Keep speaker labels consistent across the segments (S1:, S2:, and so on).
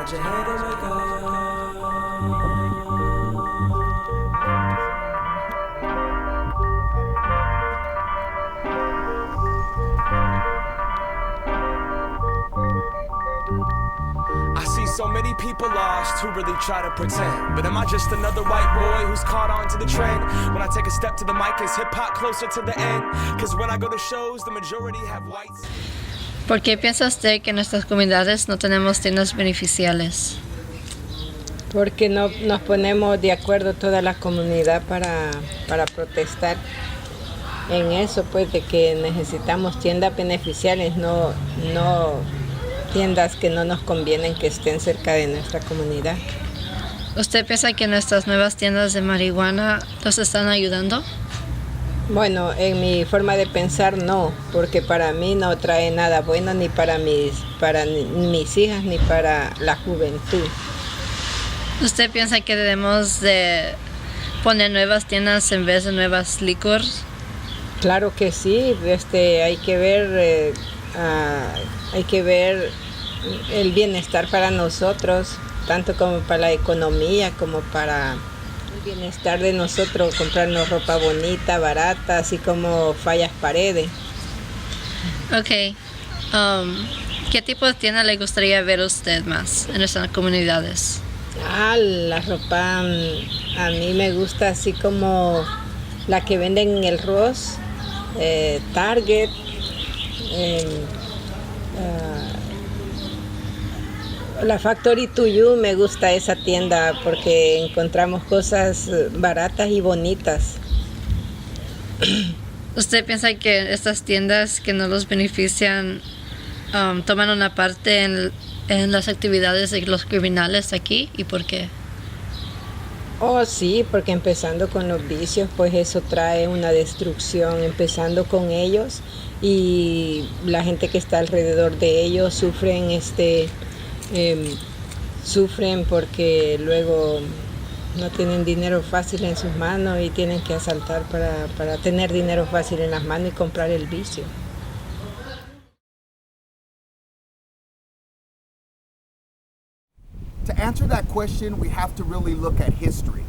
S1: nod your head and wake up. I see so many people lost who really try to pretend. But am I just another white boy who's caught on to the trend? When I take a step to the mic, is hip-hop closer to the end? Cause when I go to shows, the majority have whites.
S2: ¿Por qué piensa usted que en nuestras comunidades no tenemos tiendas beneficiales?
S3: Porque no nos ponemos de acuerdo toda la comunidad para protestar en eso, pues de que necesitamos tiendas beneficiales, no tiendas que no nos convienen que estén cerca de nuestra comunidad.
S2: ¿Usted piensa que nuestras nuevas tiendas de marihuana los están ayudando?
S3: Bueno, en mi forma de pensar no, porque para mí no trae nada bueno ni para mis hijas ni para la juventud.
S2: ¿Usted piensa que debemos de poner nuevas tiendas en vez de nuevas licores?
S3: Claro que sí, hay que ver el bienestar para nosotros, tanto como para la economía, como para el bienestar de nosotros, comprarnos ropa bonita, barata, así como fallas paredes.
S2: Ok. ¿Qué tipo de tienda le gustaría ver a usted más en nuestras comunidades?
S3: La ropa a mí me gusta así como la que venden en el Ross, Target, la Factory to You, me gusta esa tienda porque encontramos cosas baratas y bonitas.
S2: ¿Usted piensa que estas tiendas que no los benefician toman una parte en las actividades de los criminales aquí? ¿Y por qué?
S3: Oh, sí, porque empezando con los vicios, pues eso trae una destrucción, empezando con ellos, y la gente que está alrededor de ellos sufren porque luego no tienen dinero fácil en sus manos y tienen que asaltar para tener dinero fácil en las manos y comprar el vicio.
S4: To answer that question, we have to really look at history.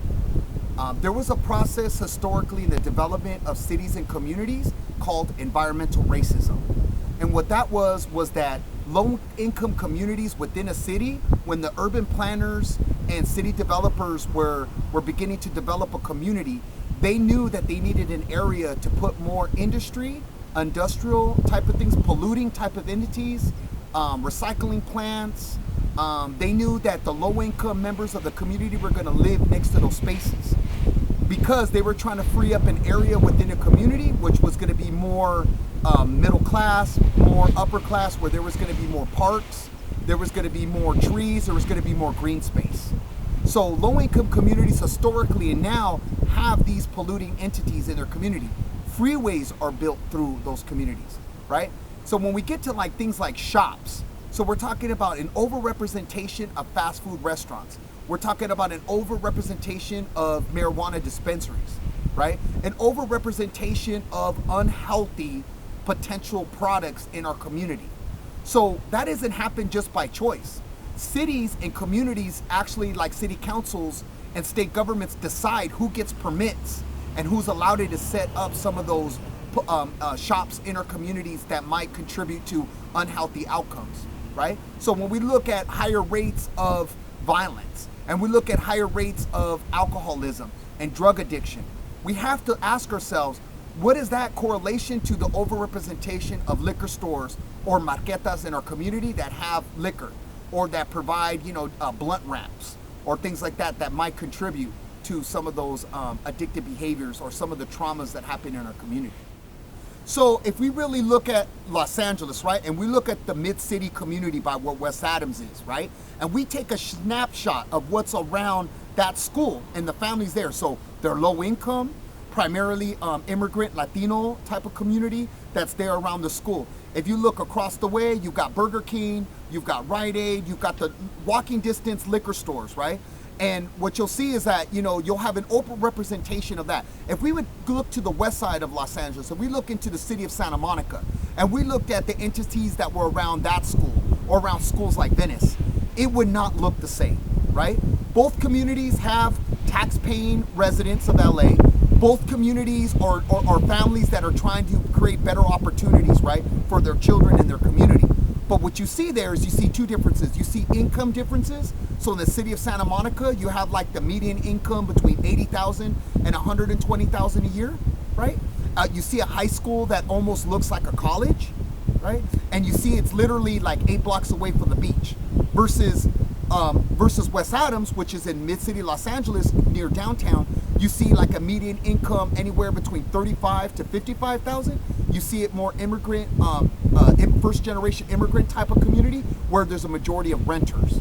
S4: There was a process historically in the development of cities and communities called environmental racism. And what that was that low-income communities within a city, when the urban planners and city developers were beginning to develop a community, they knew that they needed an area to put more industry, industrial type of things, polluting type of entities, recycling plants. They knew that the low-income members of the community were going to live next to those spaces because they were trying to free up an area within a community which was going to be more middle class, more upper class, where there was going to be more parks, there was going to be more trees, there was going to be more green space. So low-income communities historically and now have these polluting entities in their community. Freeways are built through those communities, right? So when we get to like things like shops, so we're talking about an overrepresentation of fast food restaurants. We're talking about an overrepresentation of marijuana dispensaries, right? An overrepresentation of unhealthy potential products in our community. So that doesn't happen just by choice. Cities and communities actually, like city councils and state governments, decide who gets permits and who's allowed to set up some of those shops in our communities that might contribute to unhealthy outcomes, right? So when we look at higher rates of violence and we look at higher rates of alcoholism and drug addiction, we have to ask ourselves, what is that correlation to the overrepresentation of liquor stores or marquetas in our community that have liquor or that provide, blunt wraps or things like that that might contribute to some of those addictive behaviors or some of the traumas that happen in our community? So if we really look at Los Angeles, right, and we look at the mid-city community by where West Adams is, right, and we take a snapshot of what's around that school and the families there. So they're low income, primarily immigrant Latino type of community that's there around the school. If you look across the way, you've got Burger King, you've got Rite Aid, you've got the walking distance liquor stores, right? And what you'll see is that, you'll have an open representation of that. If we would look to the west side of Los Angeles, if we look into the city of Santa Monica, and we looked at the entities that were around that school or around schools like Venice, it would not look the same, right? Both communities have tax-paying residents of LA. Both communities are families that are trying to create better opportunities, right, for their children and their community. But what you see there is you see two differences. You see income differences. So in the city of Santa Monica, you have like the median income between $80,000 and $120,000 a year, right? You see a high school that almost looks like a college, right? And you see it's literally like 8 blocks away from the beach, versus West Adams, which is in mid-city Los Angeles near downtown. You see like a median income anywhere between $35,000 to $55,000. You see it more immigrant, first-generation immigrant type of community where there's a majority of renters.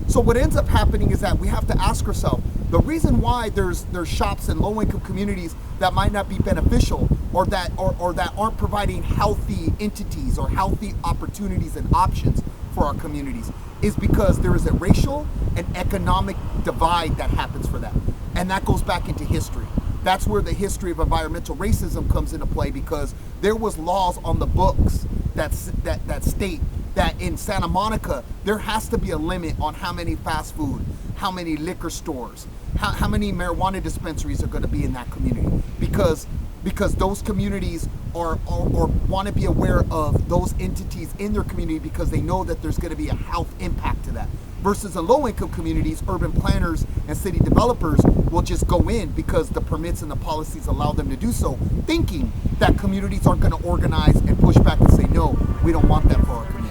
S4: So what ends up happening is that we have to ask ourselves, the reason why there's shops in low-income communities that might not be beneficial or that aren't providing healthy entities or healthy opportunities and options for our communities is because there is a racial and economic divide that happens for them. And that goes back into history. That's where the history of environmental racism comes into play, because there was laws on the books that state that in Santa Monica, there has to be a limit on how many fast food, how many liquor stores, how many marijuana dispensaries are going to be in that community, because those communities are want to be aware of those entities in their community because they know that there's going to be a health impact to that. Versus in low-income communities, urban planners and city developers will just go in because the permits and the policies allow them to do so, thinking that communities aren't going to organize and push back and say, no, we don't want that for our community.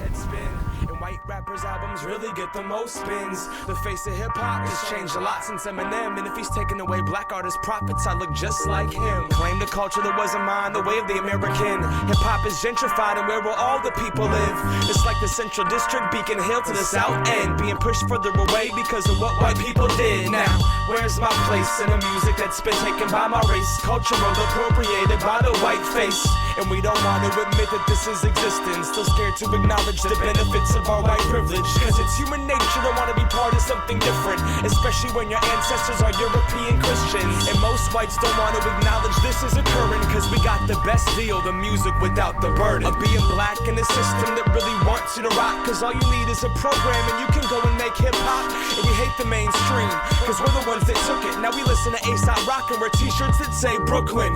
S1: Rappers' albums really get the most spins. The face of hip-hop has changed a lot since Eminem, and if he's taken away black artists' profits, I look just like him. Claim the culture that wasn't mine, the way of the American. Hip-hop is gentrified, and where will all the people live? It's like the Central District, Beacon Hill to the South End, being pushed further away because of what white people did. Now, where's my place in the music that's been taken by my race? Cultural appropriated by the white face, and we don't want to admit that this is existence. Still scared to acknowledge the benefits of our white privilege, cause it's human nature to want to be part of something different, especially when your ancestors are European Christians. And most whites don't want to acknowledge this is occurring, cause we got the best deal, the music without the burden of being black in a system that really wants you to rock. Cause all you need is a program and you can go and make hip-hop. And we hate the mainstream, cause we're the ones that took it. Now we listen to A$AP Rock and wear t-shirts that say Brooklyn.